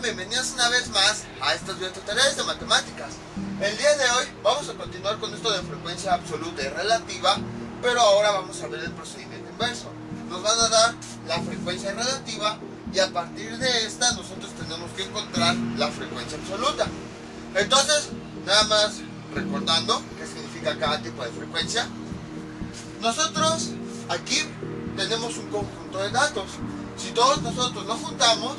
bienvenidos una vez más a estos videotutoriales de matemáticas. El día de hoy vamos a continuar con esto de frecuencia absoluta y relativa, pero ahora vamos a ver el procedimiento inverso. Nos van a dar la frecuencia relativa y a partir de esta nosotros tenemos que encontrar la frecuencia absoluta. Entonces, nada más recordando qué significa cada tipo de frecuencia. Nosotros aquí tenemos un conjunto de datos. Si todos nosotros lo juntamos,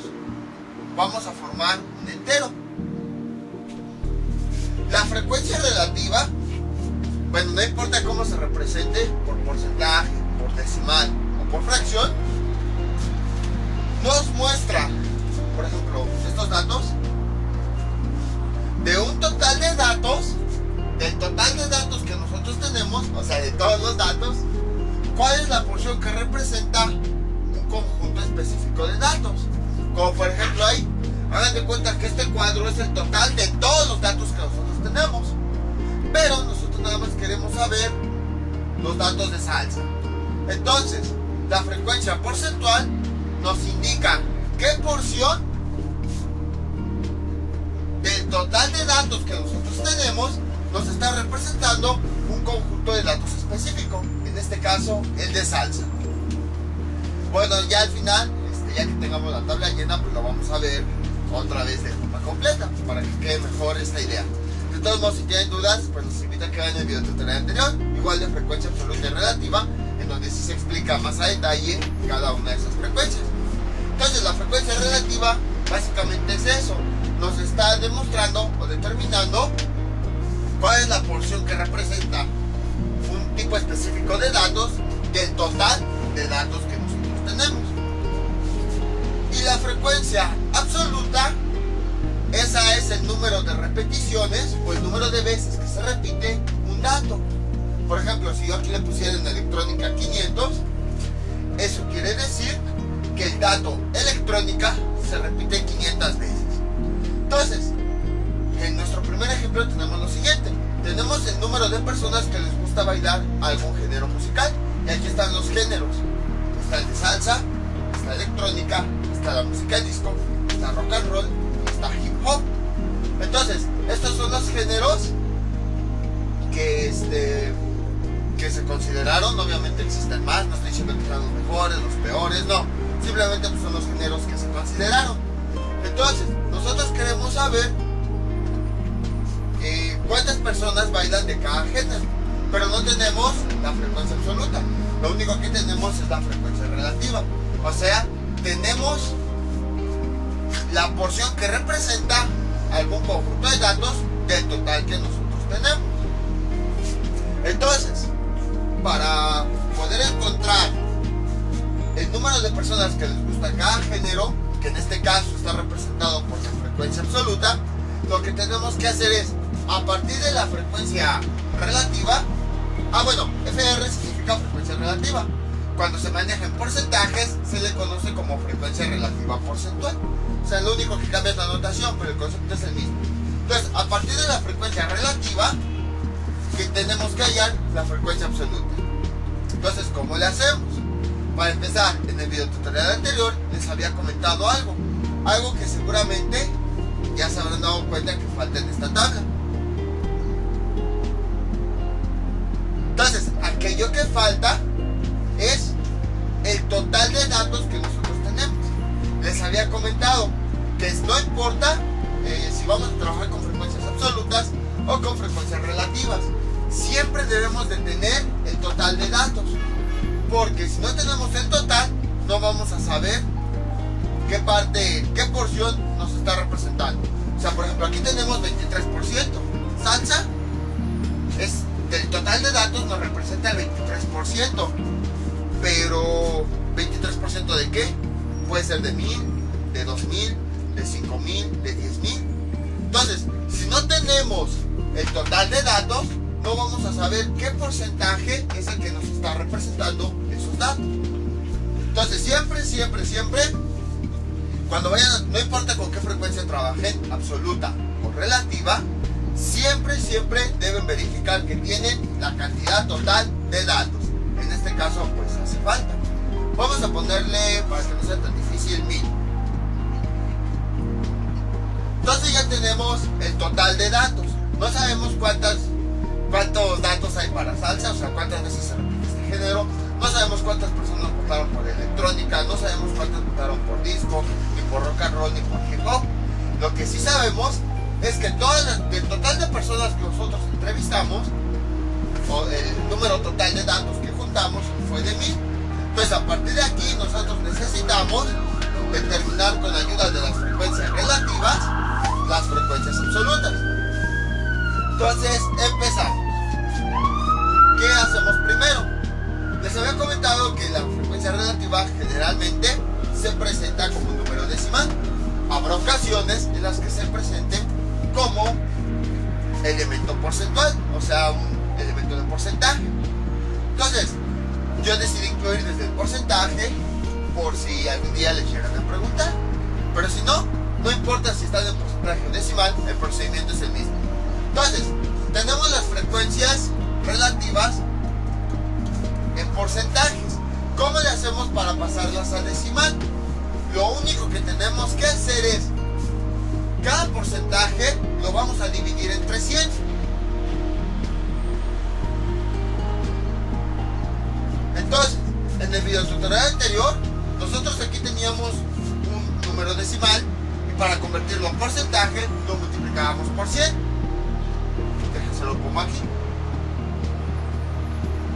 vamos a formar un entero. La frecuencia relativa, bueno, no importa cómo se represente, por porcentaje, por decimal o por fracción, nos muestra, por ejemplo, estos datos, de un total de datos, del total de datos que nosotros tenemos, o sea, de todos los datos, cuál es la porción que representa un conjunto específico de datos. Como por ejemplo ahí, hagan de cuenta que este cuadro es el total de todos los datos que nosotros tenemos, pero nosotros nada más queremos saber los datos de salsa. Entonces, la frecuencia porcentual nos indica qué porción del total de datos que nosotros tenemos nos está representando un conjunto de datos específico, en este caso el de salsa. Bueno, ya al final, ya que tengamos la tabla llena, pues lo vamos a ver otra vez de forma completa para que quede mejor esta idea. De todos modos, si tienen dudas, pues los invito a que vean el video tutorial anterior, igual de frecuencia absoluta y relativa, en donde sí se explica más a detalle cada una de esas frecuencias. Entonces, la frecuencia relativa básicamente es eso, nos está demostrando o determinando cuál es la porción que representa un tipo específico de datos del total de datos que nosotros tenemos. Y la frecuencia absoluta, esa es el número de repeticiones o el número de veces que se repite un dato. Por ejemplo, si yo aquí le pusiera en electrónica 500, eso quiere decir que el dato electrónica se repite 500 veces. Entonces, en nuestro primer ejemplo tenemos lo siguiente. Tenemos el número de personas que les gusta bailar algún género musical. Y aquí están los géneros. Está el de salsa, está electrónica, está la música disco, está rock and roll, está hip hop. Entonces, estos son los géneros que se consideraron. Obviamente existen más, no estoy diciendo que sean los mejores, los peores, no. Simplemente pues, son los géneros que se consideraron. Entonces, nosotros queremos saber cuántas personas bailan de cada género, pero no tenemos la frecuencia absoluta. Lo único que tenemos es la frecuencia relativa. O sea, tenemos la porción que representa algún conjunto de datos del total que nosotros tenemos. Entonces, para poder encontrar el número de personas que les gusta cada género, que en este caso está representado por la frecuencia absoluta, lo que tenemos que hacer es, a partir de la frecuencia relativa, FR significa frecuencia relativa. Cuando se maneja en porcentajes, se le conoce como frecuencia relativa porcentual. O sea, lo único que cambia es la notación, pero el concepto es el mismo. Entonces, a partir de la frecuencia relativa, que tenemos que hallar la frecuencia absoluta. Entonces, ¿cómo le hacemos? Para empezar, en el video tutorial anterior les había comentado algo que seguramente ya se habrán dado cuenta que falta en esta tabla. Entonces, aquello que falta es el total de datos que nosotros tenemos. Les había comentado que no importa si vamos a trabajar con frecuencias absolutas o con frecuencias relativas, siempre debemos de tener el total de datos, porque si no tenemos el total, no vamos a saber qué porción nos está representando. O sea, por ejemplo, aquí tenemos 23%. Salsa es del total de datos, nos representa el 23%. Pero, ¿23% de qué? Puede ser de 1000, de 2000, de 5000, de 10000. Entonces, si no tenemos el total de datos, no vamos a saber qué porcentaje es el que nos está representando esos datos. Entonces, siempre, cuando vayan, no importa con qué frecuencia trabajen, absoluta o relativa, siempre deben verificar que tienen la cantidad total de datos. En este caso, pues hace falta. Vamos a ponerle, para que no sea tan difícil, 1000. Entonces ya tenemos el total de datos. No sabemos cuántos datos hay para salsa, o sea, cuántas veces se repite este género. No sabemos cuántas personas votaron por electrónica, no sabemos cuántas votaron por disco, ni por rock and roll, ni por hip hop. Lo que sí sabemos es que del total de personas que nosotros entrevistamos, o el número total de datos que juntamos fue de 1000. Entonces a partir de aquí nosotros necesitamos determinar con ayuda de las frecuencias relativas las frecuencias absolutas. Entonces empezamos. ¿Qué hacemos primero? Les había comentado que la frecuencia relativa generalmente se presenta como un número decimal. Habrá ocasiones en las que se presente como elemento porcentual, o sea, un elemento de porcentaje. Entonces, yo decidí incluir desde el porcentaje por si algún día les llegan a preguntar. Pero si no, no importa si está en porcentaje o decimal, el procedimiento es el mismo. Entonces, tenemos las frecuencias relativas en porcentajes. ¿Cómo le hacemos para pasarlas a decimal? Lo único que tenemos que hacer es, cada porcentaje lo vamos a dividir entre 100. Entonces, en el video tutorial anterior, nosotros aquí teníamos un número decimal y para convertirlo en porcentaje lo multiplicábamos por 100. Déjense lo pongo aquí.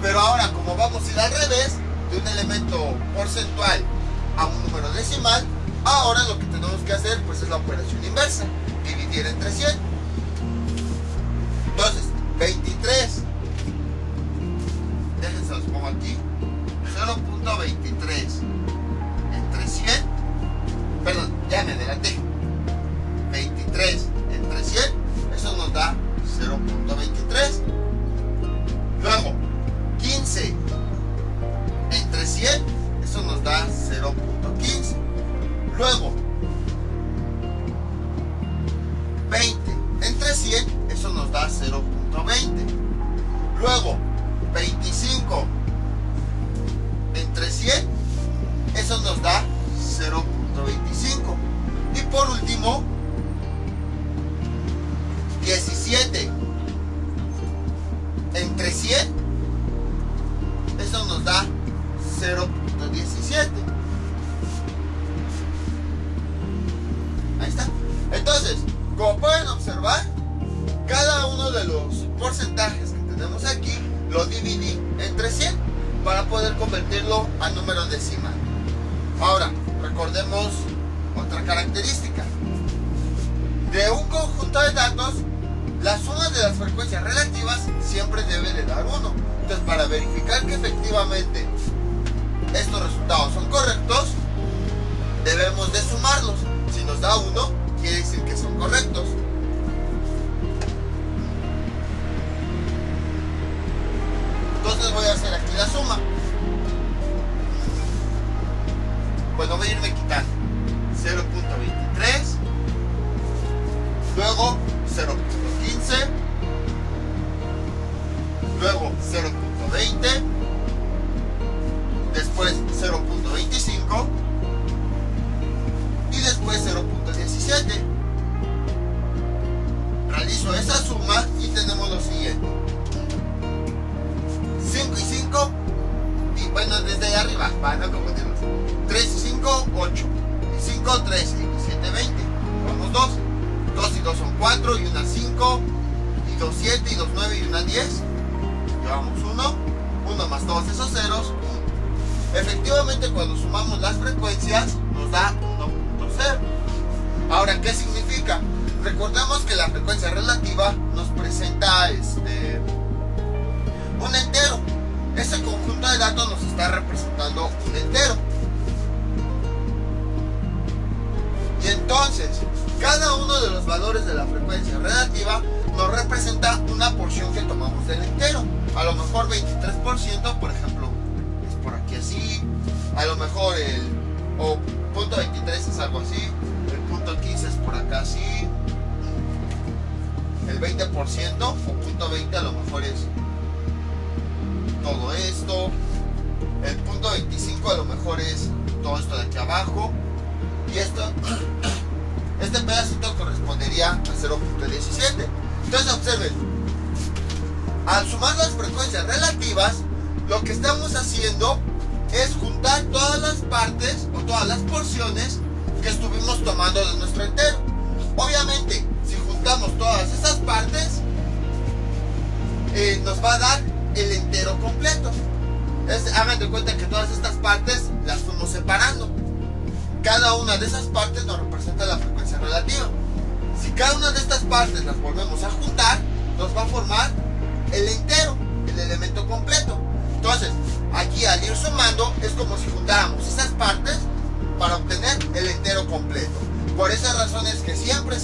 Pero ahora, como vamos a ir al revés, de un elemento porcentual a un número decimal, ahora lo que tenemos que hacer pues es la operación inversa, dividir entre 100. Entonces, 23, déjense los pongo aquí, 0.23 entre 100, perdón, ya me adelanté, 23 entre 100, eso nos da 0.23. Luego, 15 entre 100, eso nos da 0.15. Luego, 20 entre 100, eso nos da 0.20. Luego, 25 entre 100, eso nos da 0.25. Y por último, 17 entre 100, eso nos da 0.17. Ahí está. Entonces, como pueden observar, cada uno de los porcentajes que tenemos aquí lo dividí entre 100 para poder convertirlo a número decimal. Ahora, recordemos otra característica. De un conjunto de datos, la suma de las frecuencias relativas siempre debe de dar 1. Entonces, para verificar que efectivamente estos resultados son correctos, debemos de sumarlos. Si nos da 1, quiere decir que son correctos. Entonces voy a hacer aquí la suma. Bueno, voy a irme quitando 0.23, luego 0.15, luego 0.20, después 0.25 y después 0.17. Realizo esa suma y tenemos lo siguiente: 5 y 5, y bueno, desde ahí arriba, para no confundirnos, 3 y 5, 8, y 5, 13, y 7, 20, vamos 2, 2 y 2 son 4, y una 5, y 2, 7, y 2, 9, y una 10, llevamos 1, 1 más todos esos ceros, 1. Efectivamente, cuando sumamos las frecuencias, nos da 1.0. Ahora, ¿qué significa? Recordemos que la frecuencia relativa nos presenta un entero. Ese conjunto de datos nos está representando un entero. Y entonces, cada uno de los valores de la frecuencia relativa nos representa una porción que tomamos del entero. A lo mejor 23%, por ejemplo, es por aquí así. A lo mejor el punto 23 es algo así. El punto 15 es por acá así. El 20% o punto 20 a lo mejor es todo esto. El punto 25 a lo mejor es todo esto de aquí abajo. Y esto este pedacito correspondería a 0.17. Entonces observen, al sumar las frecuencias relativas, lo que estamos haciendo es juntar todas las partes o todas las porciones que estuvimos tomando de nuestro entero. Obviamente, si juntamos todas esas partes, nos va a dar el entero completo. Hagan de cuenta que todas estas partes las fuimos separando. Cada una de esas partes nos representa la frecuencia relativa. Si cada una de estas partes las volvemos a juntar, nos va a formar el entero, el elemento completo. Entonces, aquí al ir sumando, es como si juntáramos esas partes para obtener el entero completo. Por esa razón es que siempre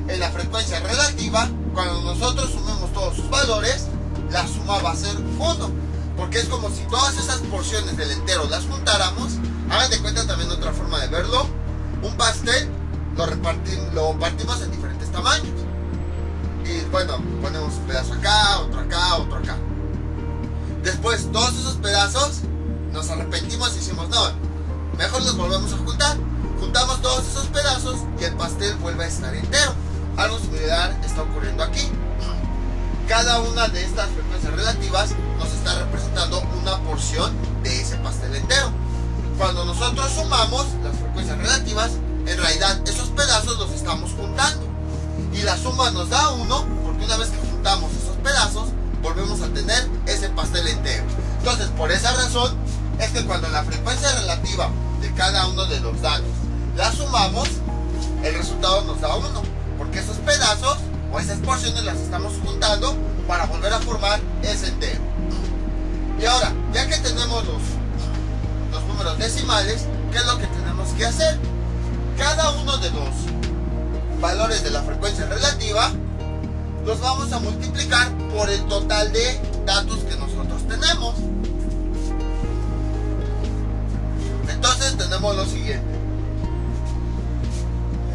en la frecuencia relativa, cuando nosotros sumemos todos sus valores, la suma va a ser 1. Porque es como si todas esas porciones del entero las juntáramos. Hagan de cuenta también otra forma de verlo. Un pastel lo partimos en diferentes tamaños. Y bueno, ponemos un pedazo acá, otro acá, otro acá. Después todos esos pedazos nos arrepentimos y decimos, no, mejor los volvemos a juntar. Juntamos todos esos pedazos y el pastel vuelve a estar entero. Algo similar está ocurriendo aquí. Cada una de estas frecuencias relativas nos está representando una porción de ese pastel entero. Cuando nosotros sumamos las frecuencias relativas, en realidad esos pedazos los estamos juntando. Y la suma nos da 1, porque una vez que juntamos esos pedazos, volvemos a tener ese pastel entero. Entonces, por esa razón, es que cuando la frecuencia relativa de cada uno de los datos la sumamos, el resultado nos da 1, porque esos pedazos o esas porciones las estamos juntando para volver a formar ese entero. Y ahora, ya que tenemos los números decimales, ¿qué es lo que tenemos que hacer? Cada uno de los valores de la frecuencia relativa los vamos a multiplicar por el total de datos que nosotros tenemos. Entonces tenemos lo siguiente.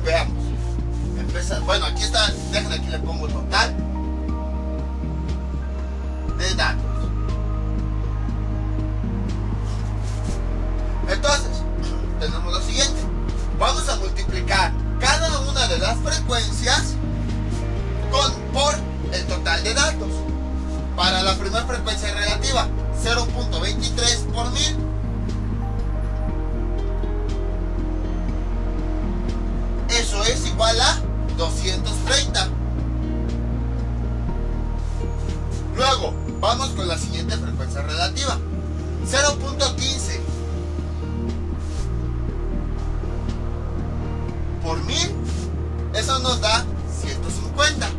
Veamos. Bueno, aquí está, déjenme, aquí le pongo total de datos. Entonces, tenemos lo siguiente. Vamos a multiplicar cada una de las frecuencias por el total de datos. Para la primera frecuencia relativa, 0.23 por 1000. Eso es igual a 230. Luego, vamos con la siguiente frecuencia relativa. 0.15 por 1000. Eso nos da 150.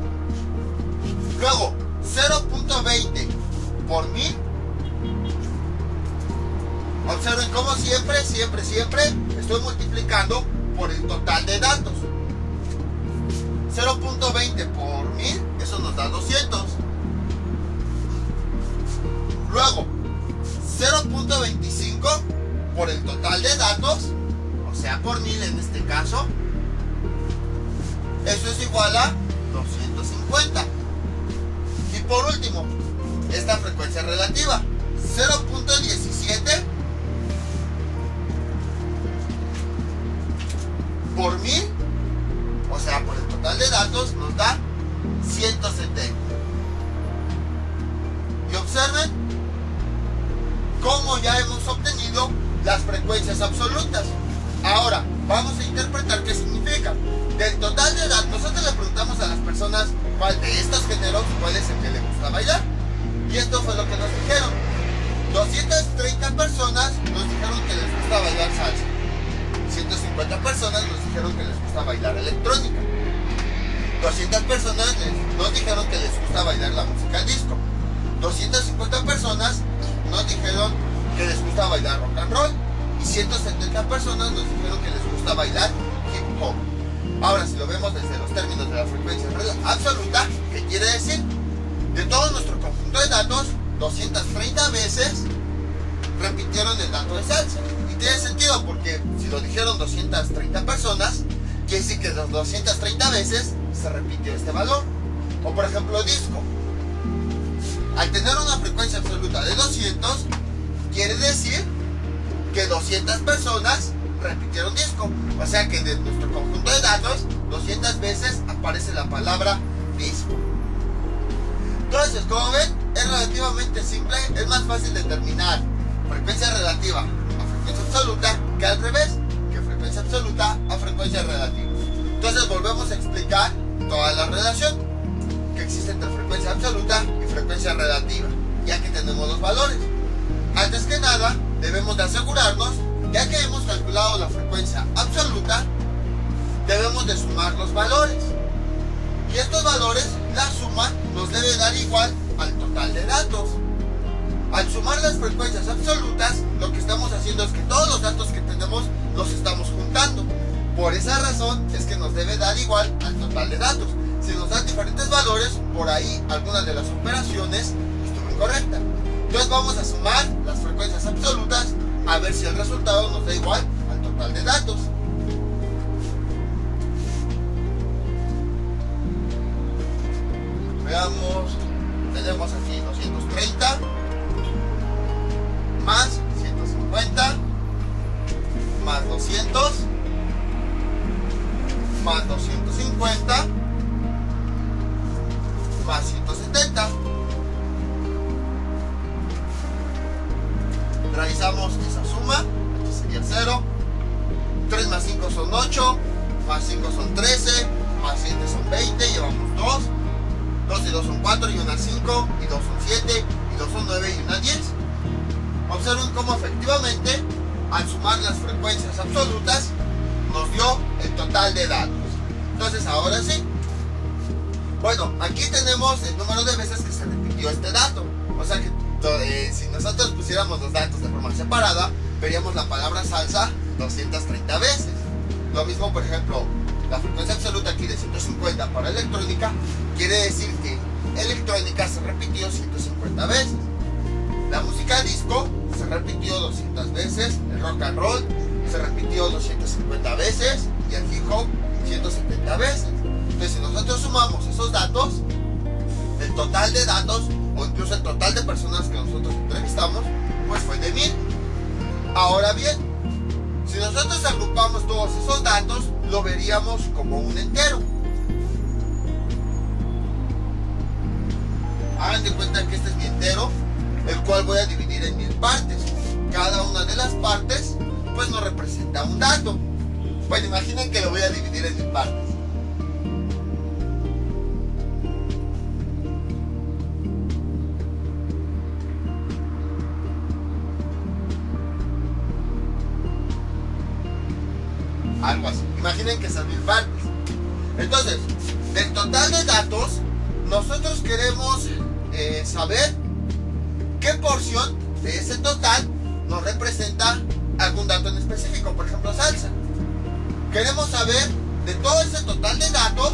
Luego, 0.20 por 1000. Observen cómo siempre estoy multiplicando por el total de datos. 0.20 por 1000, eso nos da 200. Luego, 0.25 por el total de datos, o sea, por 1000 en este caso, eso es igual a 250. Y por último, esta frecuencia relativa, 0.17 por 1000, o sea, por el total de datos, nos da 170. Y observen cómo ya hemos obtenido las frecuencias absolutas. Ahora, vamos a interpretar qué significa. Del total de datos, nosotros le preguntamos a las personas cuál de estos géneros, cuál es el que le gusta bailar. Y esto fue lo que nos dijeron. 230 personas nos dijeron que les gusta bailar salsa. 150 personas nos dijeron que les gusta bailar electrónica. 200 personas nos dijeron que les gusta bailar la música disco. 250 personas nos dijeron que les gusta bailar rock and roll. Y 170 personas nos dijeron que les gusta bailar hip hop. Ahora, si lo vemos desde los términos de la frecuencia absoluta, ¿qué quiere decir? De todo nuestro conjunto de datos, 230 veces repitieron el dato de salsa. Y tiene sentido porque si lo dijeron 230 personas, quiere decir que las 230 veces se repitió este valor. O por ejemplo, disco. Al tener una frecuencia absoluta de 200, quiere decir que 200 personas repitieron disco. O sea que de nuestro conjunto de datos, 200 veces aparece la palabra disco. Entonces, como ven, es relativamente simple. Es más fácil determinar frecuencia relativa a frecuencia absoluta que al revés, que frecuencia absoluta a frecuencia relativa. Entonces volvemos a explicar toda la relación que existe entre frecuencia absoluta y frecuencia relativa, ya que tenemos los valores. Antes que nada, debemos de asegurarnos, ya que hemos calculado la frecuencia absoluta, debemos de sumar los valores. Y estos valores, la suma nos debe dar igual al total de datos. Al sumar las frecuencias absolutas, lo que estamos haciendo es que todos los datos que tenemos los estamos juntando. Por esa razón es que nos debe dar igual al total de datos. Si nos dan diferentes valores, por ahí algunas de las operaciones estuvo incorrecta. Entonces vamos a sumar las frecuencias absolutas a ver si el resultado nos da igual al total de datos. Veamos, tenemos aquí 230 más 150 más 200 más 250 más 170. Realizamos esa suma, aquí sería 0. 3 más 5 son 8, más 5 son 13, más 7 son 20, llevamos 2. 2 y 2 son 4 y 1 5, y 2 son 7, y 2 son 9 y 1 10. Observen cómo efectivamente, al sumar las frecuencias absolutas, nos dio el total de datos. Entonces ahora sí. Bueno, aquí tenemos el número de veces que se repitió este dato. O sea que si nosotros pusiéramos los datos de forma separada, veríamos la palabra salsa 230 veces. Lo mismo, por ejemplo, la frecuencia absoluta aquí de 150 para electrónica, quiere decir que electrónica se repitió 150 veces. La música disco se repitió 200 veces, el rock and roll se repitió 250 veces y el hip hop 170 veces. Entonces, si nosotros sumamos esos datos, el total de datos o incluso el total de personas que nosotros entrevistamos, pues fue de 1000. Ahora bien, si nosotros agrupamos todos esos datos, lo veríamos como un entero. Hagan de cuenta que este es mi entero, el cual voy a dividir en 1000 partes. Cada una de las partes pues nos representa un dato. Bueno, imaginen que lo voy a dividir en 1000 partes. Algo así. Imaginen que son 1000 partes. Entonces, del total de datos, nosotros queremos saber qué porción de ese total nos representa algún dato en específico, por ejemplo salsa. Queremos saber de todo ese total de datos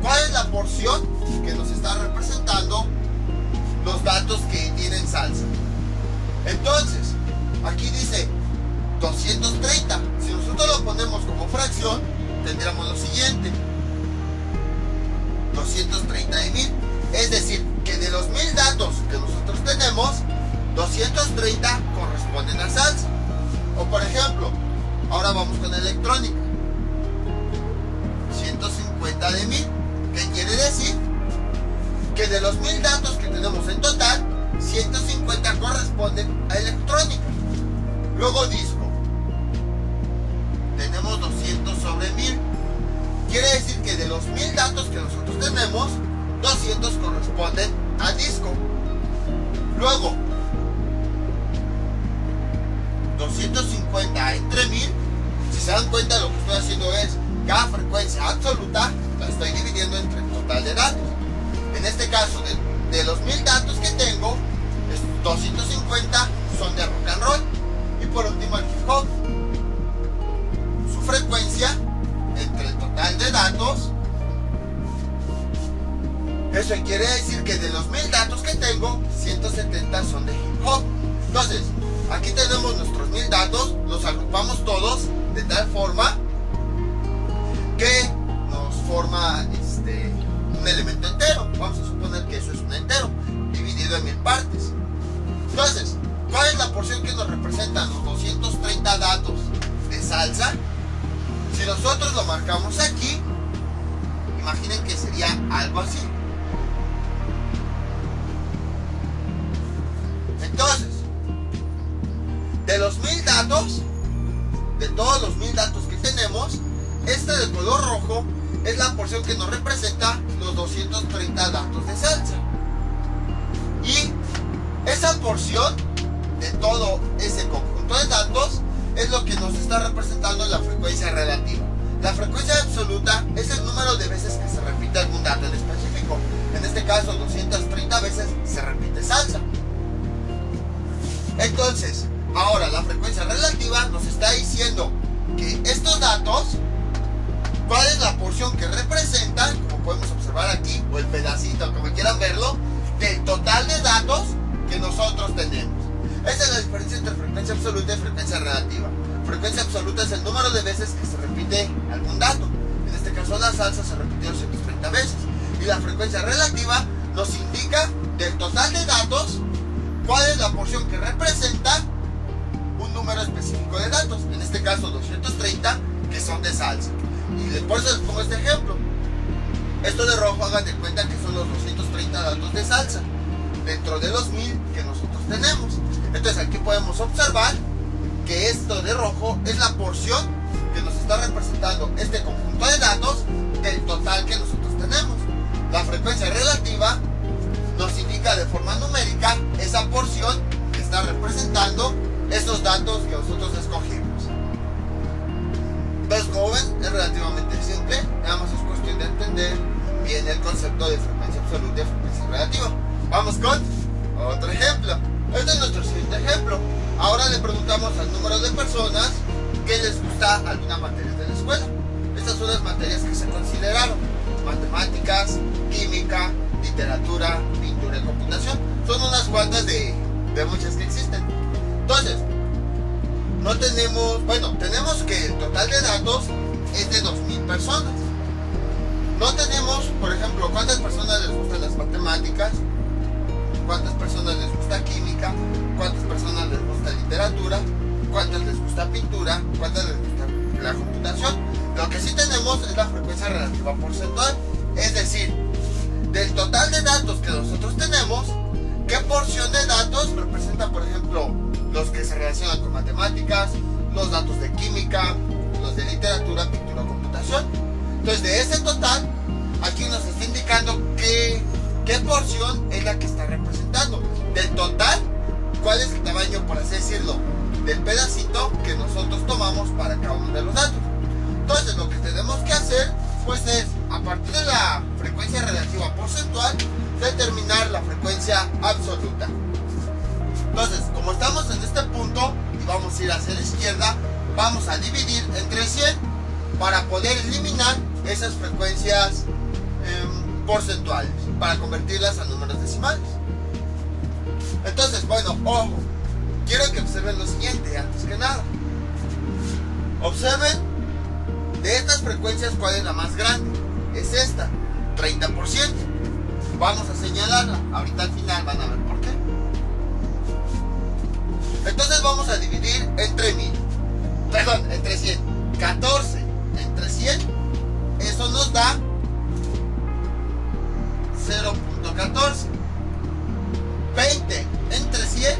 cuál es la porción que nos está representando los datos que tienen salsa. Entonces, aquí dice 230. Si nosotros lo ponemos como fracción, tendríamos lo siguiente: 230 de 1000. Es decir, que de los 1000 datos que nosotros tenemos, 230 corresponden a salsa. O por ejemplo, ahora vamos con electrónica. 150 de 1000. ¿Qué quiere decir? Que de los 1000 datos que tenemos en total, 150 corresponden a electrónica. Luego disco. Tenemos 200 sobre 1000. Quiere decir que de los 1000 datos que nosotros tenemos, 200 corresponden a disco. Luego, 250 entre 1000. Si se dan cuenta, lo que estoy haciendo es cada frecuencia absoluta la estoy dividiendo entre el total de datos. En este caso, de los 1000 datos que tengo, 250 son de rock and roll. Y por último, el hip hop. Su frecuencia entre el total de datos, eso quiere decir que de los 1000 datos que tengo, 170 son de hip hop. Entonces, aquí tenemos nuestros 1000 datos, los agrupamos todos de tal forma que nos forma un elemento entero. Vamos a suponer que eso es un entero dividido en 1000 partes. Entonces, ¿cuál es la porción que nos representan los 230 datos de salsa? porción que nos representa los 230 datos de salsa. Y esa porción de todo ese conjunto de datos es lo que nos está representando la frecuencia relativa. La frecuencia absoluta es el número de veces que se repite algún dato en específico. En este caso, 230 veces se repite salsa. Entonces, ahora la frecuencia relativa nos está diciendo que estos datos, cuál es la porción que representan, como podemos observar aquí, o el pedacito, como quieran verlo, del total de datos que nosotros tenemos. Esa es la diferencia entre frecuencia absoluta y frecuencia relativa. Frecuencia absoluta es el número de veces que se repite algún dato. En este caso la salsa se repitió 230 veces. Y la frecuencia relativa nos indica del total de datos cuál es la porción que representa un número específico de datos. En este caso 230 que son de salsa. Y por eso les pongo este ejemplo. Esto de rojo, hagan de cuenta que son los 230 datos de salsa dentro de los 1000 que nosotros tenemos. Entonces aquí podemos observar que esto de rojo es la porción que nos está representando este conjunto de datos del total que nosotros tenemos. La frecuencia relativa nos indica de forma numérica esa porción que está representando esos datos que nosotros escogimos. Entonces, como ven, es relativamente simple, nada más es cuestión de entender bien el concepto de frecuencia absoluta y frecuencia relativa. Vamos con otro ejemplo. Este es nuestro siguiente ejemplo. Ahora le preguntamos al número de personas que les gusta alguna materia de la escuela. Estas son las materias que se consideraron: matemáticas, química, literatura, pintura y computación. Son unas cuantas de muchas que existen. Entonces, no tenemos, bueno, tenemos que el total de datos es de 2000 personas. No tenemos, por ejemplo, cuántas personas les gustan las matemáticas, cuántas personas les gusta química, cuántas personas les gusta literatura, cuántas les gusta pintura, cuántas les gusta la computación. Lo que sí tenemos es la frecuencia relativa porcentual, es decir, del total de datos que nosotros tenemos, qué porción de datos representa, por ejemplo, los que se relacionan con matemáticas, los datos de química, los de literatura, pintura, computación. Entonces, de ese total, aquí nos está indicando qué porción es la que está representando. Del total, cuál es el tamaño, por así decirlo, del pedacito que nosotros tomamos para cada uno de los datos. Entonces, lo que tenemos que hacer, pues, es, a partir de la frecuencia relativa porcentual, determinar la frecuencia absoluta. Entonces, como estamos en este punto y vamos a ir hacia la izquierda, vamos a dividir entre 100 para poder eliminar esas frecuencias porcentuales, para convertirlas a números decimales. Entonces, bueno, ojo, quiero que observen lo siguiente, antes que nada. Observen, de estas frecuencias, ¿cuál es la más grande? Es esta, 30%. Vamos a señalarla, ahorita al final van a ver por qué. Entonces vamos a dividir entre 100. 14 entre 100, eso nos da 0.14. 20 entre 100,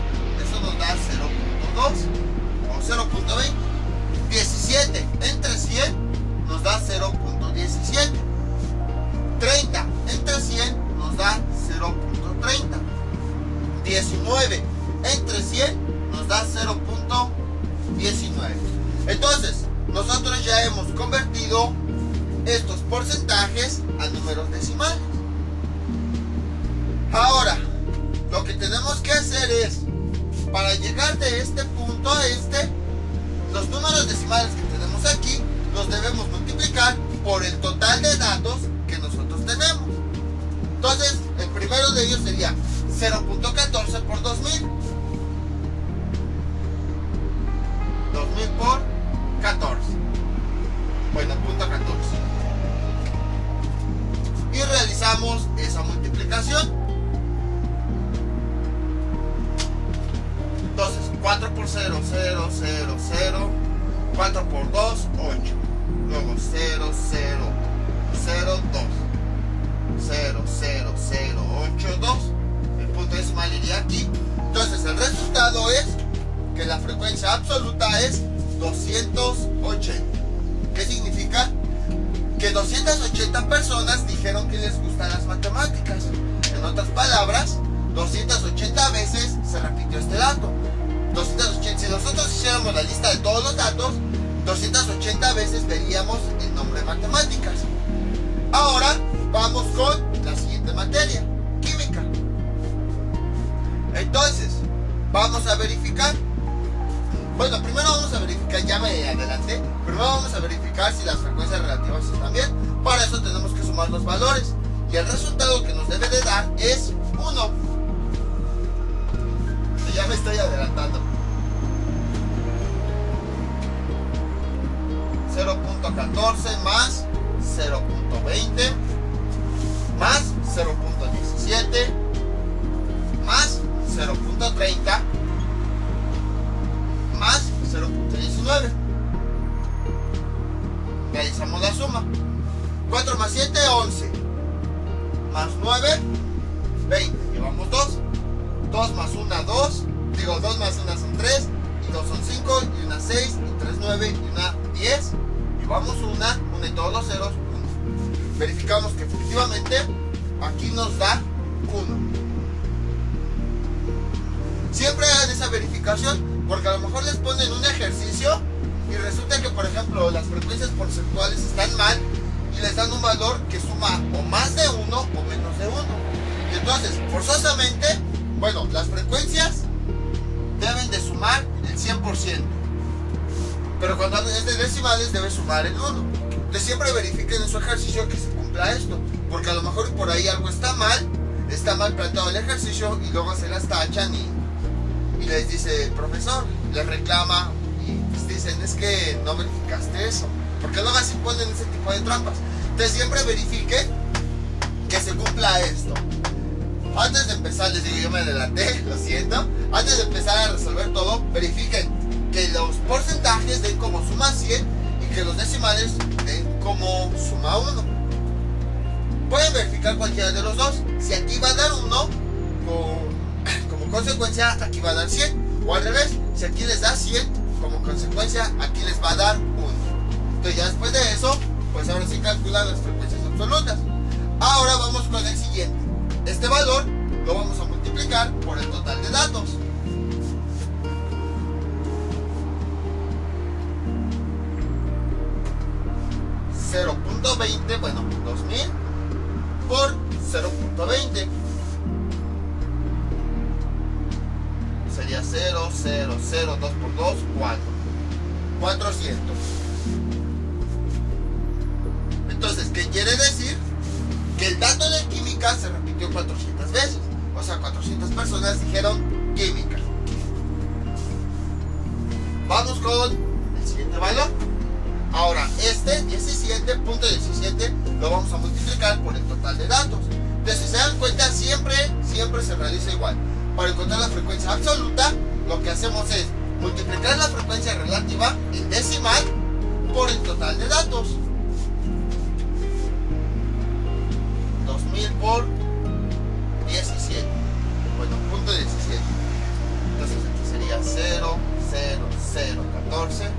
eso nos da 0.2 o 0.20. 17 entre 100 nos da 0.17. 30 entre 100 nos da 0.30. 19 entre 100 nos da 0.19. Entonces, nosotros ya hemos convertido estos porcentajes a números decimales. Ahora, lo que tenemos que hacer es, para llegar de este punto a este, los números decimales que tenemos aquí los debemos multiplicar por el total de datos que nosotros tenemos. Entonces, el primero de ellos sería 0.14 por 2000. 2000 por 14. Bueno, punto 14. Y realizamos esa multiplicación. Entonces, 4 por 0, 0, 0, 0. 4 por 2, 8. Luego 0, 0, 0, 2. 0, 0, 0, 8, 2. El punto decimal iría aquí. Entonces, el resultado es que la frecuencia absoluta es 280. ¿Qué significa? que 280 personas dijeron que les gustan las matemáticas. En otras palabras, 280 veces se repitió este dato. 280, si nosotros hiciéramos la lista de todos los datos, 280 veces veríamos el nombre matemáticas. Ahora vamos con la siguiente materia, química. Entonces, vamos a verificar. Bueno, primero vamos a verificar, ya me adelanté. Primero vamos a verificar si las frecuencias relativas están bien. Para eso tenemos que sumar los valores. Y el resultado que nos debe de dar es 1. Ya me estoy adelantando. 0.14 más 0.20 más 0.17 más 0.30 más 0.19. Realizamos la suma. 4 más 7, 11. Más 9, 20. Llevamos 2. 2 más 1, 2. Digo, 2 más 1 son 3. Y 2 son 5. Y 1, 6. Y 3, 9. Y 1, 10. Llevamos 1 y todos los ceros, 1. Verificamos que efectivamente aquí nos da 1. Siempre hagan esa verificación, porque a lo mejor les ponen un ejercicio y resulta que, por ejemplo, las frecuencias porcentuales están mal y les dan un valor que suma o más de 1 o menos de 1. Y entonces, forzosamente, bueno, las frecuencias deben de sumar el 100%. Pero cuando es de decimales debe sumar el 1. Entonces siempre verifiquen en su ejercicio que se cumpla esto, porque a lo mejor por ahí algo está mal planteado el ejercicio y luego se las tachan y les dice el profesor, les reclama y pues dicen, es que no verificaste eso, porque luego así ponen ese tipo de trampas. Entonces siempre verifiquen que se cumpla esto. Antes de empezar, les digo, yo me adelanté, lo siento. Antes de empezar a resolver todo, verifiquen que los porcentajes den como suma 100 y que los decimales den como suma 1. Pueden verificar cualquiera de los dos. Si aquí va a dar 1, como consecuencia aquí va a dar 100. O al revés, si aquí les da 100, como consecuencia aquí les va a dar 1. Entonces ya después de eso, pues ahora sí calculan las frecuencias absolutas. Ahora vamos con el siguiente. Este valor lo vamos a multiplicar por el total de datos. .20, bueno, 2000 por 0.20 sería 0, 0, 0, 2 por 2, 4. 400. Entonces, ¿qué quiere decir? Que el dato de química se repitió 400 veces. O sea, 400 personas dijeron química. Vamos con el siguiente valor. Ahora, este 17.17 lo vamos a multiplicar por el total de datos. Entonces, si se dan cuenta, siempre se realiza igual. Para encontrar la frecuencia absoluta, lo que hacemos es multiplicar la frecuencia relativa en decimal por el total de datos. 2000 por 17. Bueno, punto 17. Entonces aquí sería 0, 0, 0, 14,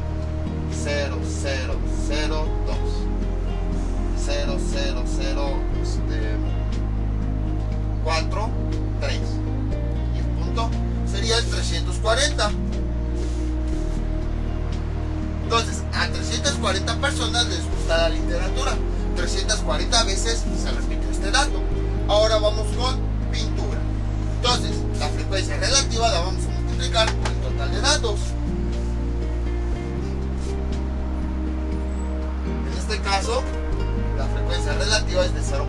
0, 0, 0, 2, 0, 0, 0, 4, 3. Y el punto sería el 340. Entonces, a 340 personas les gusta la literatura. 340 veces se repite este dato. Ahora vamos con pintura. Entonces, la frecuencia relativa la vamos a multiplicar por el total de datos. En este caso, la frecuencia relativa es de 0.3.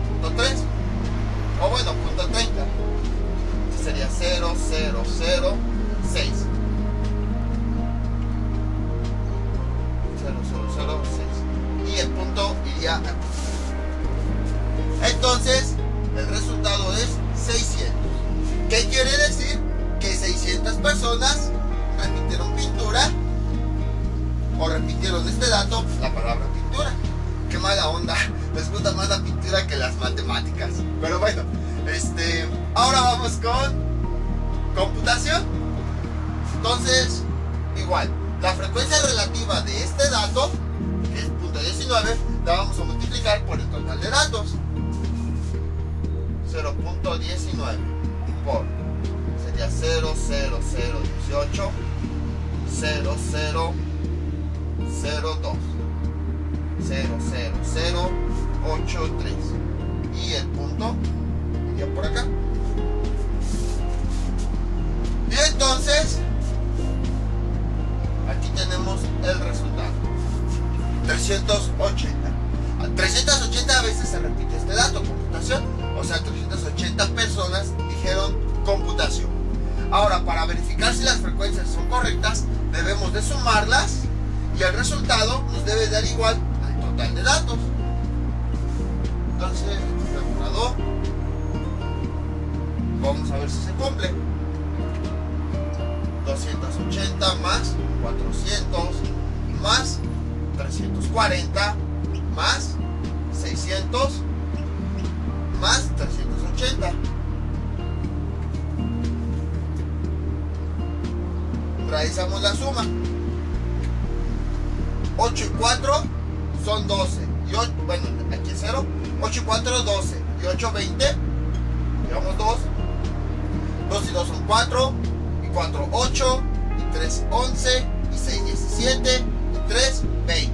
O bueno, .30. Entonces sería 0, 0, 0, 6. 0, 0, 0, 6. Y el punto iría aquí. Entonces, el resultado es 600. ¿Qué quiere decir? Que 600 personas repitieron pintura o repitieron este dato, la palabra pintura. Qué mala onda, les gusta más la pintura que las matemáticas. Pero bueno, ahora vamos con computación. Entonces, igual, la frecuencia relativa de este dato, que es .19, la vamos a multiplicar multiplicar por el total de datos. 0.19 por, sería 00018 0002 00083 y el punto iría por acá. Y entonces aquí tenemos el resultado. 380 veces se repite este dato, computación. O sea, 380 personas dijeron computación. Ahora, para verificar si las frecuencias son correctas, debemos de sumarlas y el resultado nos debe dar igual al total de datos. Entonces, calculador, vamos a ver si se cumple. 280 más 400 más 340 más 600 más 380. Realizamos la suma. 8 y 4 son 12. Y 8, bueno, aquí es 0. 8 y 4, 12. Y 8, 20. Llevamos 2. 2 y 2 son 4. Y 4, 8. Y 3, 11. Y 6, 17. Y 3, 20.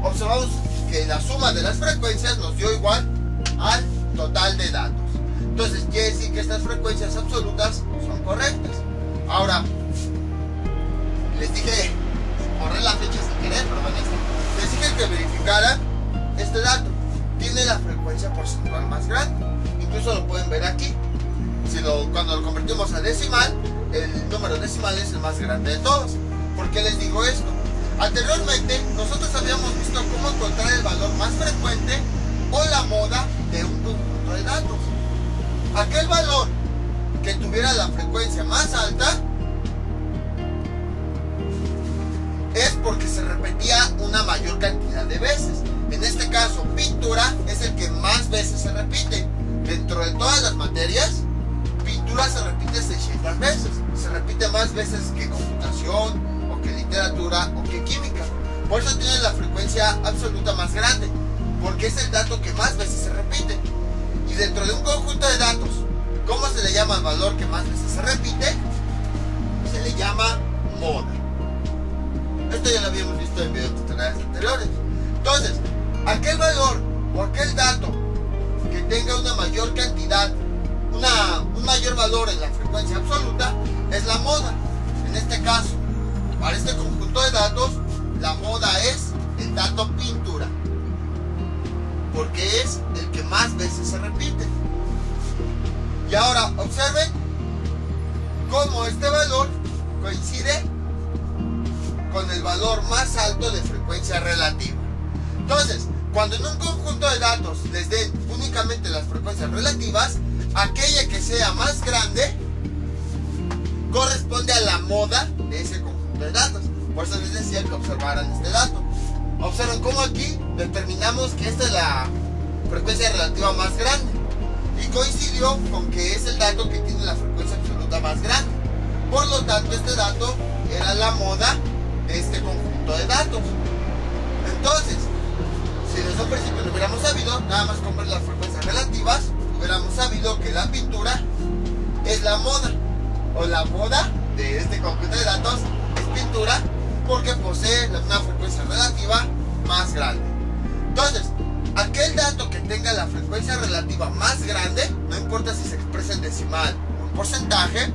Observamos que la suma de las frecuencias nos dio igual al total de datos. Entonces quiere decir que estas frecuencias absolutas son correctas. Ahora, les dije, borré la fecha sin querer, pero bueno, les dije que verificaran este dato. Tiene la frecuencia porcentual más grande. Incluso lo pueden ver aquí. Cuando lo convertimos a decimal, el número decimal es el más grande de todos. ¿Por qué les digo esto? Anteriormente, nosotros habíamos visto cómo encontrar el valor más frecuente o la moda de un conjunto de datos. Aquel valor que tuviera la frecuencia más alta es porque se repetía una mayor cantidad de veces. En este caso, pintura es el que más veces se repite. Dentro de todas las materias, pintura se repite 600 veces. Se repite más veces que computación, o que literatura, o que química. Por eso tiene la frecuencia absoluta más grande, porque es el dato que más veces se repite. Y dentro de un conjunto de datos, ¿cómo se le llama al valor que más veces se repite? Se le llama moda. Esto ya lo habíamos visto en videos tutoriales anteriores. Entonces, aquel valor o aquel dato que tenga una mayor cantidad, un mayor valor en la frecuencia absoluta, es la moda. En este caso, para este conjunto de datos, la moda es el dato pintura, porque es el que más veces se repite. Y ahora observen cómo este valor coincide con el valor más alto de frecuencia relativa. Entonces, cuando en un conjunto de datos les den únicamente las frecuencias relativas, aquella que sea más grande corresponde a la moda de ese conjunto de datos. Por eso les decía que observaran este dato. Observen cómo aquí determinamos que esta es la frecuencia relativa más grande, y coincidió con que es el dato que tiene la frecuencia absoluta más grande. Por lo tanto, este dato era la moda de este conjunto de datos. Entonces, si desde un principio lo hubiéramos sabido, nada más con ver las frecuencias relativas, hubiéramos sabido que la pintura es la moda, o la moda de este conjunto de datos es pintura, porque posee una frecuencia relativa más grande. Entonces, aquel dato que tenga la frecuencia relativa más grande, no importa si se expresa en decimal o en porcentaje,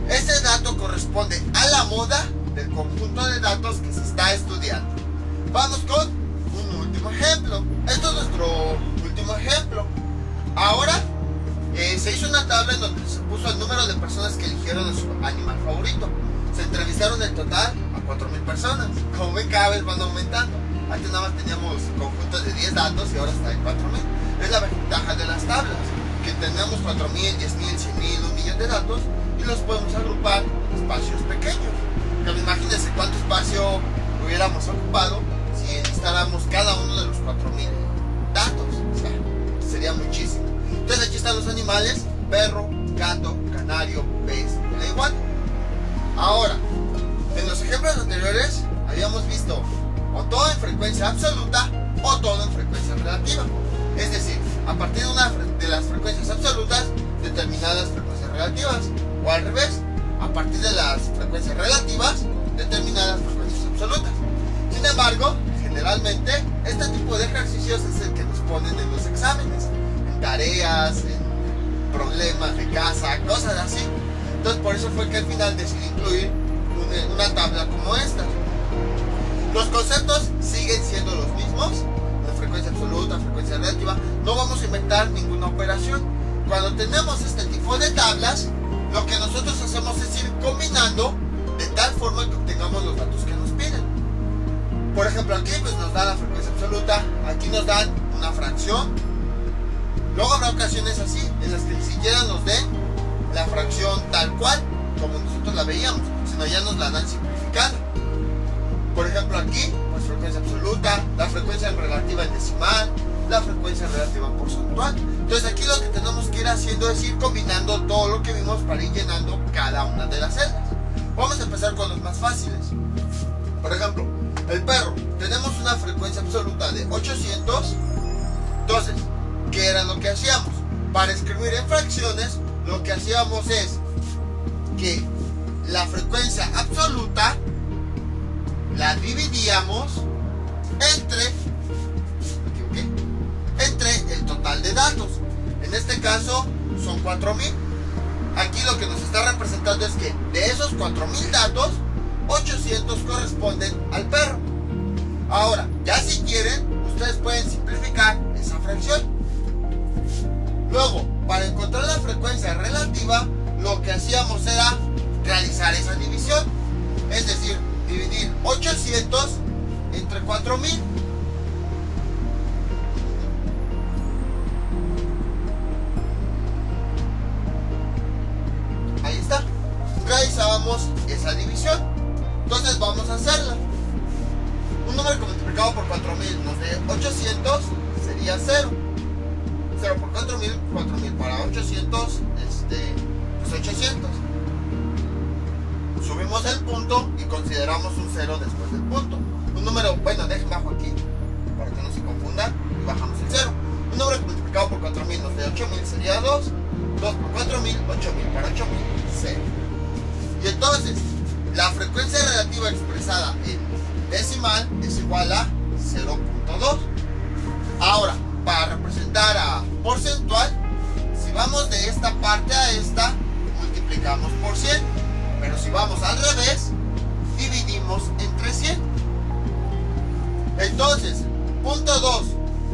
ese dato corresponde a la moda del conjunto de datos que se está estudiando. Vamos con un último ejemplo. Esto es nuestro último ejemplo. Ahora se hizo una tabla en donde se puso el número de personas que eligieron a su animal favorito. Se entrevistaron en total a 4,000 personas. Como ven, cada vez van aumentando. Antes nada más teníamos conjuntos de 10 datos y ahora está en 4,000. Es la ventaja de las tablas, que tenemos 4,000, 10,000, 100,000, 1,000,000 de datos y los podemos agrupar en espacios pequeños. Pero imagínense cuánto espacio hubiéramos ocupado si instaláramos cada uno de los 4,000 datos. O sea, sería muchísimo. Entonces aquí están los animales: perro, gato, canario, pez y la iguana. Ahora, en los ejemplos anteriores habíamos visto o todo en frecuencia absoluta o todo en frecuencia relativa. Es decir, a partir de las frecuencias absolutas, determinadas frecuencias relativas, o al revés, a partir de las frecuencias relativas, determinadas frecuencias absolutas. Sin embargo, generalmente, este tipo de ejercicios es el que nos ponen en los exámenes, en tareas, en problemas de casa, cosas así. Entonces, por eso fue que al final decidí incluir una tabla como esta. Los conceptos siguen siendo los mismos, la frecuencia absoluta, frecuencia relativa. No vamos a inventar ninguna operación. Cuando tenemos este tipo de tablas, lo que nosotros hacemos es ir combinando de tal forma que obtengamos los datos que nos piden. Por ejemplo, aquí pues nos da la frecuencia absoluta, aquí nos dan una fracción. Luego habrá ocasiones así, en las que ni siquiera nos den la fracción tal cual, como nosotros la veíamos, sino ya nos la dan simplificada. Por ejemplo, aquí, pues frecuencia absoluta, la frecuencia relativa en decimal, la frecuencia relativa en porcentual. Entonces aquí lo que tenemos que ir haciendo es ir combinando todo lo que vimos para ir llenando cada una de las celdas. Vamos a empezar con los más fáciles. Por ejemplo, el perro, tenemos una frecuencia absoluta de 800. Entonces, ¿qué era lo que hacíamos? Para escribir en fracciones, lo que hacíamos es que la frecuencia absoluta la dividíamos entre el total de datos. En este caso son 4000. Aquí lo que nos está representando es que de esos 4000 datos, 800 corresponden al perro. Ahora, ya si quieren, ustedes pueden simplificar esa fracción. Luego, para encontrar la frecuencia relativa, lo que hacíamos era realizar esa división. Es decir, dividir 800 entre 4000. Ahí está. Realizábamos esa división. Entonces vamos a hacerla. Un número que multiplicado por 4000 nos dé 800 sería 0. 0 por 4000, 4000 para 800, pues 800. Subimos el punto y consideramos un 0 después del punto. Un número, bueno, dejen bajo aquí para que no se confundan y bajamos el 0. Un número multiplicado por 4000 nos dé 8000 sería 2. 2 por 4000, 8000 para 8000, 0. Y entonces, la frecuencia relativa expresada en decimal es igual a 0.2. Ahora, para representar a porcentual, si vamos de esta parte a esta, multiplicamos por 100. Pero si vamos al revés, dividimos entre 100. Entonces, 0.2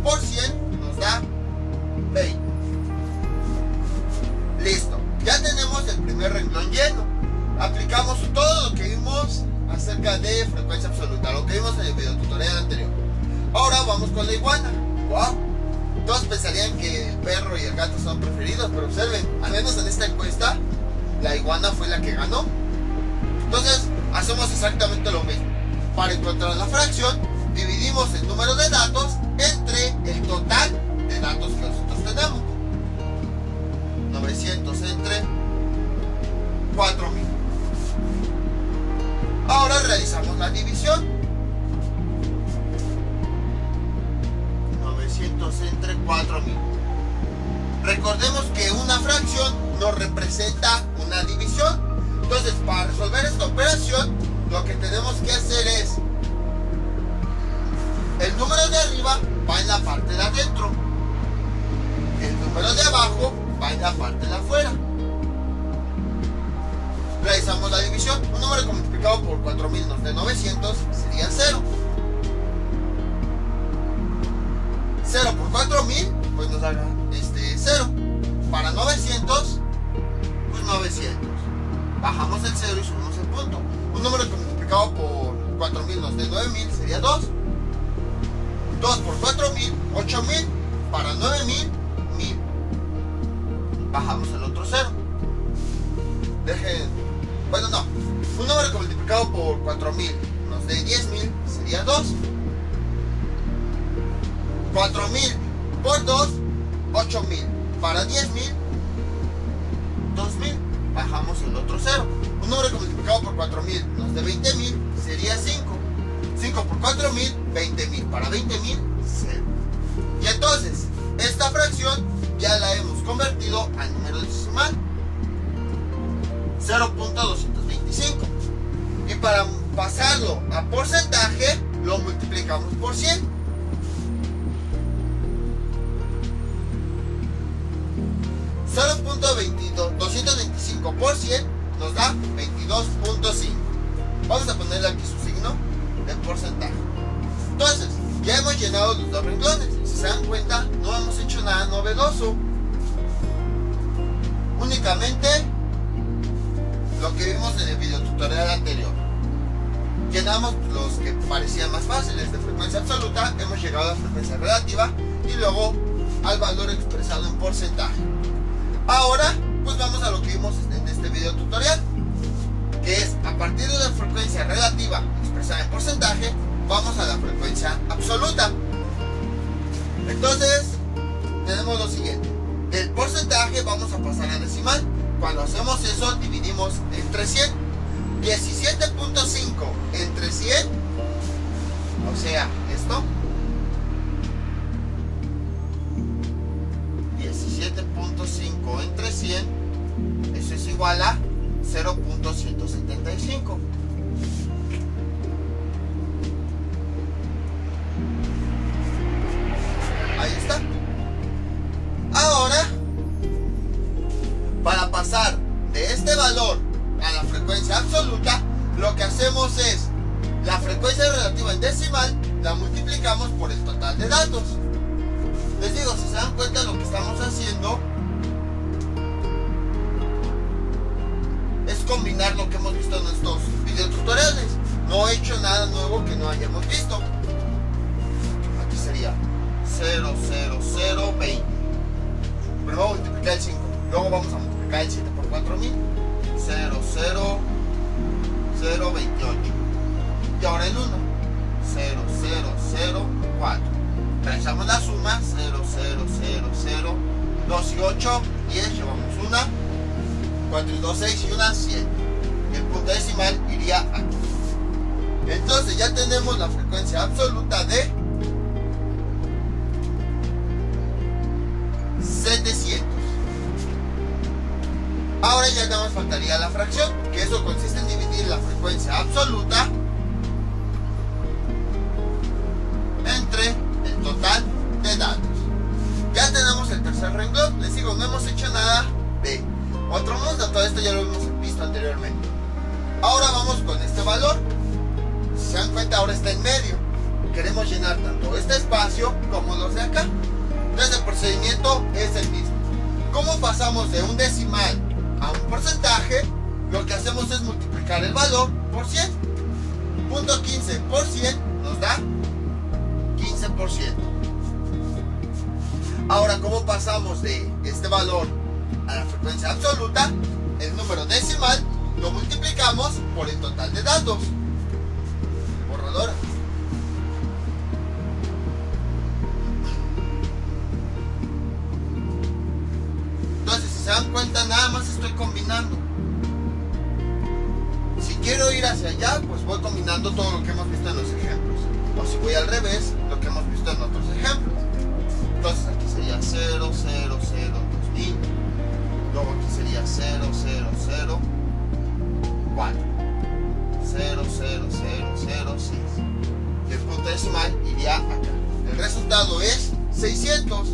por 100 nos da 20. Listo. Ya tenemos el primer renglón lleno. Aplicamos todo lo que vimos acerca de frecuencia absoluta, lo que vimos en el video tutorial anterior. Ahora vamos con la iguana. ¡Wow! Todos pensarían que el perro y el gato son preferidos, pero observen, al menos en esta encuesta, la iguana fue la que ganó. Entonces, hacemos exactamente lo mismo. Para encontrar la fracción, dividimos el número de datos entre el total de datos que nosotros tenemos. 900 entre 4000. Ahora realizamos la división. 900 entre 4000. Recordemos que una fracción nos representa una división. Entonces, para resolver esta operación, lo que tenemos que hacer es, el número de arriba va en la parte de adentro, el número de abajo va en la parte de afuera. Realizamos la división. Un número que multiplicado por 4000 nos dé 900 sería 0. 0 por 4000 pues nos haga 0. Para 900 pues 900. Bajamos el 0 y subimos el punto. Un número que multiplicado por 4000 nos dé 9000 sería 2. 2 por 4000, 8000. Para 9000, 1000. Bajamos el otro 0. Bueno, no. Un número que multiplicado por 4000 nos dé 10000 sería 2. 4000 por 2, 8000. Para 10000, 2000. Bajamos el otro 0. Un número que multiplicado por 4000 nos dé 20000 sería 5. 5 por 4000, 20000. Para 20000, 0. Y entonces, esta fracción ya la hemos convertido al número decimal, 0.225. Y para pasarlo a porcentaje, lo multiplicamos por 100. 0.225 por 100 nos da 22.5. Vamos a ponerle aquí su signo de porcentaje. Entonces, ya hemos llenado los dos renglones. Si se dan cuenta, no hemos hecho nada novedoso. Únicamente lo que vimos en el video tutorial anterior. Llenamos los que parecían más fáciles de frecuencia absoluta, hemos llegado a la frecuencia relativa y luego al valor expresado en porcentaje. Ahora, pues vamos a lo que vimos en este video tutorial, que es a partir de la frecuencia relativa expresada en porcentaje, vamos a la frecuencia absoluta. Entonces, tenemos lo siguiente: del porcentaje vamos a pasar a decimal. Cuando hacemos eso, dividimos entre 100. 17.5 entre 100, o sea, esto, 17.5 entre 100, eso es igual a 0.175. Ahí está. Ahora, para pasar de este valor a la frecuencia absoluta, lo que hacemos es la frecuencia relativa en decimal la multiplicamos por el total de datos. Les digo, si se dan cuenta, lo que estamos haciendo es combinar lo que hemos visto en estos videotutoriales. No he hecho nada nuevo que no hayamos visto. Aquí sería 0,0020. Primero vamos a multiplicar el 5, luego vamos a multiplicar el 7 por 4000. 0,028. Y ahora el 1, 0,004. Realizamos la suma, 0,000, 2 y 8, 10, llevamos una, 4 y 2, 6 y una, 7. Y el punto decimal iría aquí. Entonces ya tenemos la frecuencia absoluta de 700. Ahora ya nada más faltaría la fracción, que eso consiste en dividir la frecuencia absoluta entre el total de datos. Ya tenemos el tercer renglón. Les digo, no hemos hecho nada de otro mundo, todo esto ya lo hemos visto anteriormente. Ahora vamos con este valor. Si se dan cuenta, ahora está en medio. Queremos llenar tanto este espacio como los de acá. Entonces el procedimiento es el mismo. ¿Cómo pasamos de un decimal a un porcentaje? Lo que hacemos es multiplicar el valor por 100. Punto 15 por 100 nos da 15%. Ahora, ¿cómo pasamos de este valor a la frecuencia absoluta? El número decimal lo multiplicamos por el total de datos. Borradora. Entonces, si se dan cuenta, nada más estoy combinando. Si quiero ir hacia allá, pues voy combinando todo lo que hemos visto en los ejemplos. O si voy al revés, lo que hemos visto en otros ejemplos. Entonces aquí sería 0, 0, 0, 2000. Luego aquí sería 0, 0, 0, 4. 0, 0, 0, 0, 6. Y el punto decimal iría acá. El resultado es 600.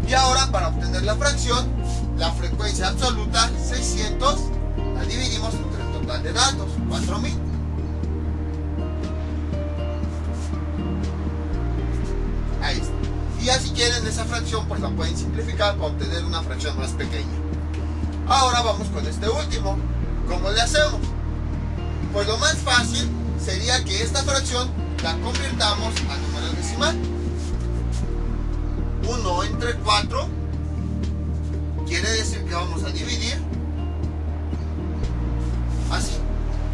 Y ahora, para obtener la fracción, la frecuencia absoluta 600 la dividimos entre el total de datos, 4000. Ahí está. Y ya si quieren esa fracción, pues la pueden simplificar para obtener una fracción más pequeña. Ahora vamos con este último. ¿Cómo le hacemos? Pues lo más fácil sería que esta fracción la convirtamos a número decimal. 1 entre 4 quiere decir que vamos a dividir así.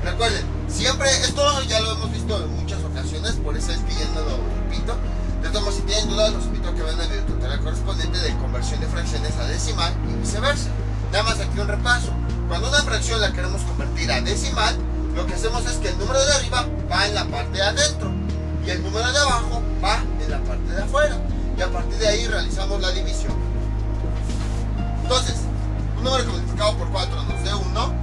Recuerden, siempre, esto ya lo hemos visto en muchas ocasiones, por eso es que ya no lo repito. De todos modos, si tienen dudas, los invito a que vean el video tutorial correspondiente de conversión de fracciones a decimal y viceversa. Nada más aquí un repaso. Cuando una fracción la queremos convertir a decimal, lo que hacemos es que el número de arriba va en la parte de adentro y el número de abajo va en la parte de afuera, y a partir de ahí realizamos la división. Entonces, un número que multiplicado por 4 nos dé 1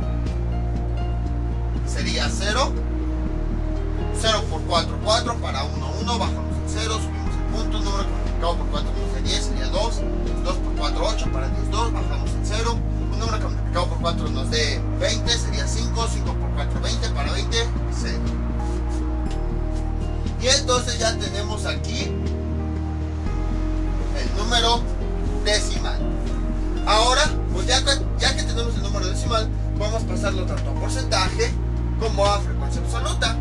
sería 0. 0 por 4, 4 para 1, 1, bajamos el 0, subimos el punto. Un número que multiplicado por 4 nos dé 10 sería 2. 2 por 4, 8, para 10, 2, bajamos el 0. Un número que multiplicado por 4 nos dé 20 sería 5. 5 por 4, 20, para 20, 0. Y entonces ya tenemos aquí el número decimal. Ahora, pues ya que tenemos el número decimal, podemos pasarlo tanto a porcentaje como a frecuencia absoluta.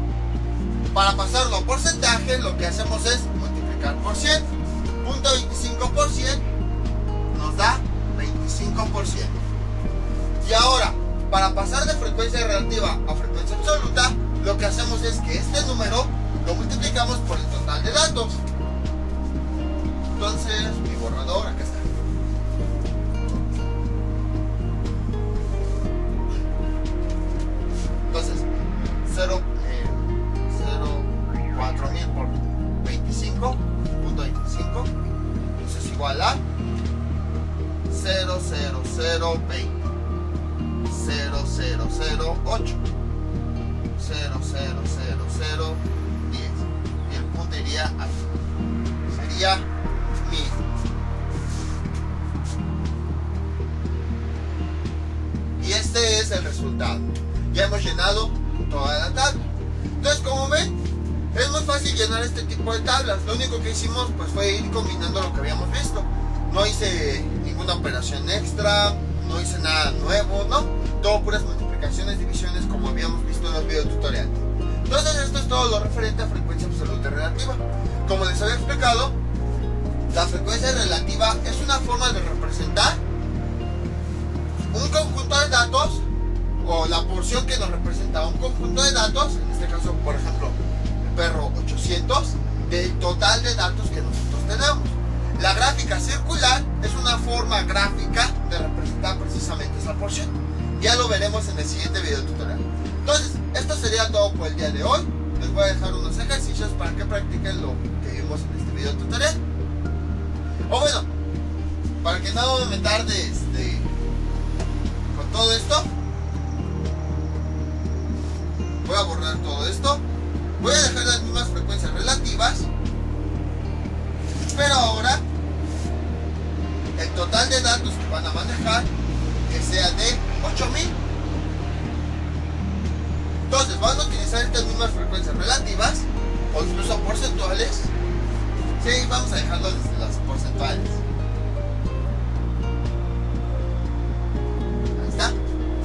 Para pasarlo a porcentaje, lo que hacemos es multiplicar por 100. 0.25 por 100 nos da 25%. Y ahora, para pasar de frecuencia relativa a frecuencia absoluta, lo que hacemos es que este número lo multiplicamos por el total de datos. Entonces, mi borrador, acá está. Entonces, 4000 por 25.25, eso es igual a 00020, 0008, 00010, y el punto iría aquí, sería 1000. Y este es el resultado. Ya hemos llenado toda la tabla. Entonces, como ven, es muy fácil llenar este tipo de tablas. Lo único que hicimos pues fue ir combinando lo que habíamos visto. No hice ninguna operación extra, no hice nada nuevo, no. Todo puras multiplicaciones, divisiones, como habíamos visto en los videotutoriales. Entonces, esto es todo lo referente a frecuencia absoluta y relativa. Como les había explicado, la frecuencia relativa es una forma de representar un conjunto de datos, o la porción que nos representa un conjunto de datos, en este caso, por ejemplo, el perro 800, del total de datos que nosotros tenemos. La gráfica circular es una forma gráfica de representar precisamente esa porción. Ya lo veremos en el siguiente video tutorial. Entonces, esto sería todo por el día de hoy. Les voy a dejar unos ejercicios para que practiquen lo que vimos en este video tutorial. O bueno, para que no me tarde con todo esto, voy a borrar todo esto. Voy a dejar las mismas frecuencias relativas, pero ahora el total de datos que van a manejar que sea de 8000. Entonces van a utilizar estas mismas frecuencias relativas o incluso porcentuales. Sí, vamos a dejarlo desde las porcentuales. Ahí está.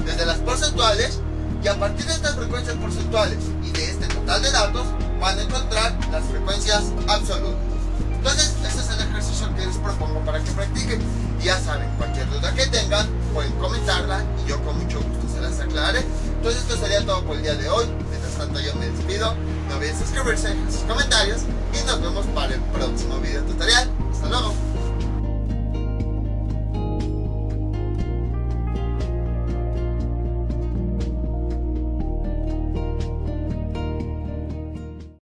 Desde las porcentuales. Y a partir de estas frecuencias porcentuales y de este total de datos, van a encontrar las frecuencias absolutas. Entonces, este es el ejercicio que les propongo para que practiquen. Y ya saben, cualquier duda que tengan, pueden comentarla y yo con mucho gusto se las aclararé. Entonces, esto sería todo por el día de hoy. Mientras tanto, yo me despido. No olviden suscribirse, dejar sus comentarios y nos vemos para